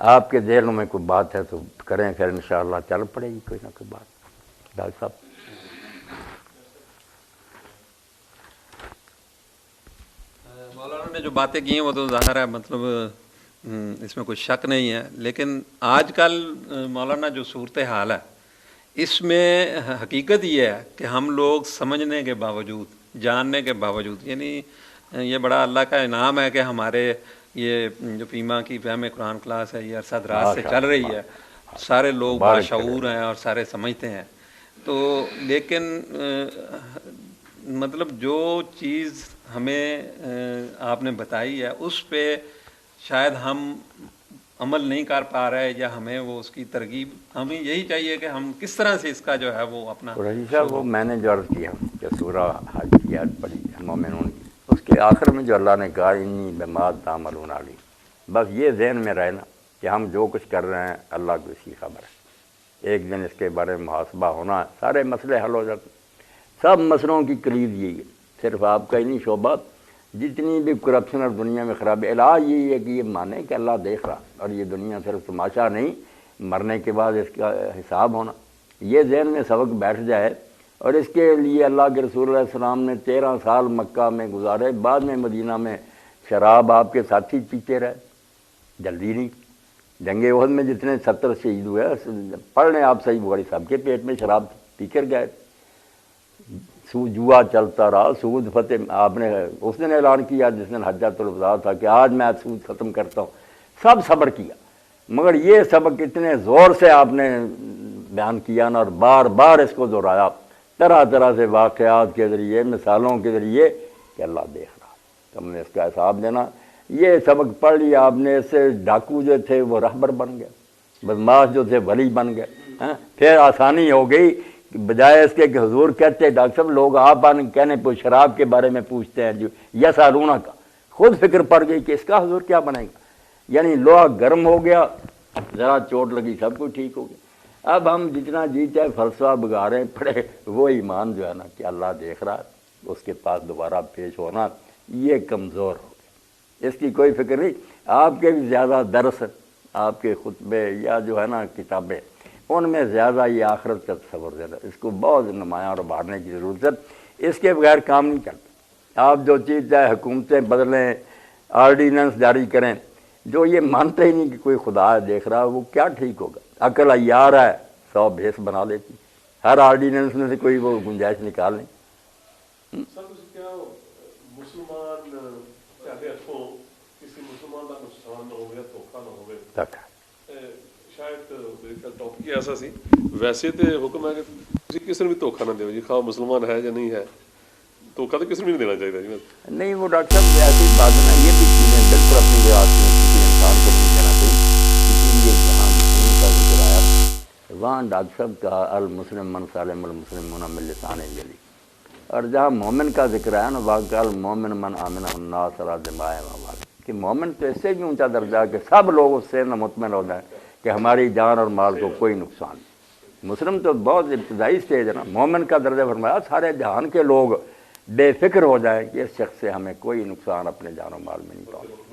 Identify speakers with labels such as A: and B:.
A: آپ کے ذہن میں کوئی بات ہے تو کریں، پھر انشاءاللہ چل پڑے گی کوئی نہ کوئی بات۔ ڈاکٹر صاحب
B: مولانا نے جو باتیں کی ہیں وہ تو ظاہر ہے، مطلب اس میں کوئی شک نہیں ہے، لیکن آج کل مولانا جو صورتحال ہے اس میں حقیقت یہ ہے کہ ہم لوگ سمجھنے کے باوجود، جاننے کے باوجود، یعنی یہ بڑا اللہ کا انعام ہے کہ ہمارے یہ جو پیما کی فہم قرآن کلاس ہے یہ عرصہ دراز سے چل رہی ہے، سارے لوگ باشعور ہیں اور سارے سمجھتے ہیں، تو لیکن مطلب جو چیز ہمیں آپ نے بتائی ہے اس پہ شاید ہم عمل نہیں کر پا رہے، یا ہمیں وہ اس کی ترغیب، ہمیں یہی چاہیے کہ ہم کس طرح سے اس کا جو ہے وہ اپنا
A: رشید صاحب وہ میں نے جو عرض کیا کہ سورہ حاجیات پڑھی ہے مومنون کی، اس کے آخر میں جو اللہ نے کہا انی بما تعملون علیم، بس یہ ذہن میں رہنا کہ ہم جو کچھ کر رہے ہیں اللہ کو اس کی خبر ہے، ایک دن اس کے بارے میں محاسبہ ہونا، سارے مسئلے حل ہو جاتے، سب مسئلوں کی کلید یہی ہے، صرف آپ کا ہی نہیں شعبہ، جتنی بھی کرپشن اور دنیا میں خرابی، علاج یہی ہے کہ یہ مانے کہ اللہ دیکھ رہا اور یہ دنیا صرف تماشا نہیں، مرنے کے بعد اس کا حساب ہونا، یہ ذہن میں سبق بیٹھ جائے۔ اور اس کے لیے اللہ کے رسول علیہ السلام نے 13 سال مکہ میں گزارے، بعد میں مدینہ میں شراب آپ کے ساتھی پیتے رہے، جلدی نہیں۔ جنگ احد میں جتنے 70 شہید ہوئے پڑھ لیں آپ، صحیح بخاری، سب کے پیٹ میں شراب پی کر گئے، سود جوا چلتا رہا، سود فتح آپ نے اس دن اعلان کیا جس دن حجۃ الوداع تھا کہ آج میں سود ختم کرتا ہوں، سب صبر کیا، مگر یہ سبق اتنے زور سے آپ نے بیان کیا نا، اور بار بار اس کو دہرایا طرح طرح سے واقعات کے ذریعے، مثالوں کے ذریعے کہ اللہ دیکھ رہا، ہم نے اس کا حساب دینا۔ یہ سبق پڑھ لیا آپ نے، اس سے ڈاکو جو تھے وہ رہبر بن گئے، بدماش جو تھے ولی بن گئے، پھر آسانی ہو گئی، بجائے اس کے کہ حضور کہتے ڈاکٹر صاحب لوگ آپ کہنے پہ شراب کے بارے میں پوچھتے ہیں جو یسالونہ کا، خود فکر پڑ گئی کہ اس کا حضور کیا بنے گا، یعنی لوہا گرم ہو گیا، ذرا چوٹ لگی سب کچھ ٹھیک ہو گیا۔ اب ہم جتنا جی چاہے فلسفہ بگاڑیں پڑے، وہ ایمان جو ہے نا کہ اللہ دیکھ رہا ہے، اس کے پاس دوبارہ پیش ہونا یہ کمزور ہو گیا، اس کی کوئی فکر نہیں۔ آپ کے بھی زیادہ درس، آپ کے خطبے یا جو ہے نا کتابیں، ان میں زیادہ یہ آخرت کا تصور زیادہ، اس کو بہت نمایاں اور ابھارنے کی ضرورت ہے، اس کے بغیر کام نہیں چلتا۔ آپ جو چیز چاہے حکومتیں بدلیں، آرڈیننس جاری کریں، جو یہ مانتے ہی نہیں کہ کوئی خدا دیکھ رہا ہے، وہ کیا ٹھیک ہوگا؟ عقل عیار ہے 100 بھیس بنا لیتی، ہر آرڈیننس میں سے کوئی وہ گنجائش نکال لیں۔
C: کسی مسلمان کا نقصان نہ ہوگا، دھوکا نہ ہوگا، شاید ٹاپک ہی ایسا سی، ویسے تو حکم ہے کہ کسی کسی نے بھی دھوکا نہ دو جی، خواہ مسلمان ہے یا نہیں ہے، دھوکا تو کسی نے بھی نہیں دینا چاہیے جی۔
A: نہیں وہ ڈاکٹر صاحب ایسی بات ہے نا، یہ بھی چیزیں بالکل اپنی جگہ آتی ہیں، کسی انسان کو نہیں دینا چاہیے، اسی لیے جہاں مسلم کا ذکر آیا وہاں ڈاکٹر صاحب کا المسلم من سالم المسلمون من لسانہ یدیہ، اور جہاں مومن کا ذکر آیا نا واقع المومن من آمن الناس علی دمائهم واموالهم، کہ مومن تو اس سے بھی اونچا درجہ ہے کہ سب لوگ اس سے مطمئن ہو جائیں کہ ہماری جان اور مال کو کوئی نقصان نہیں۔ مسلم تو بہت ابتدائی سٹیج ہے نا، مومن کا درجہ فرمایا سارے جہان کے لوگ بے فکر ہو جائیں کہ اس شخص سے ہمیں کوئی نقصان اپنے جان و مال میں نہیں پہنچے۔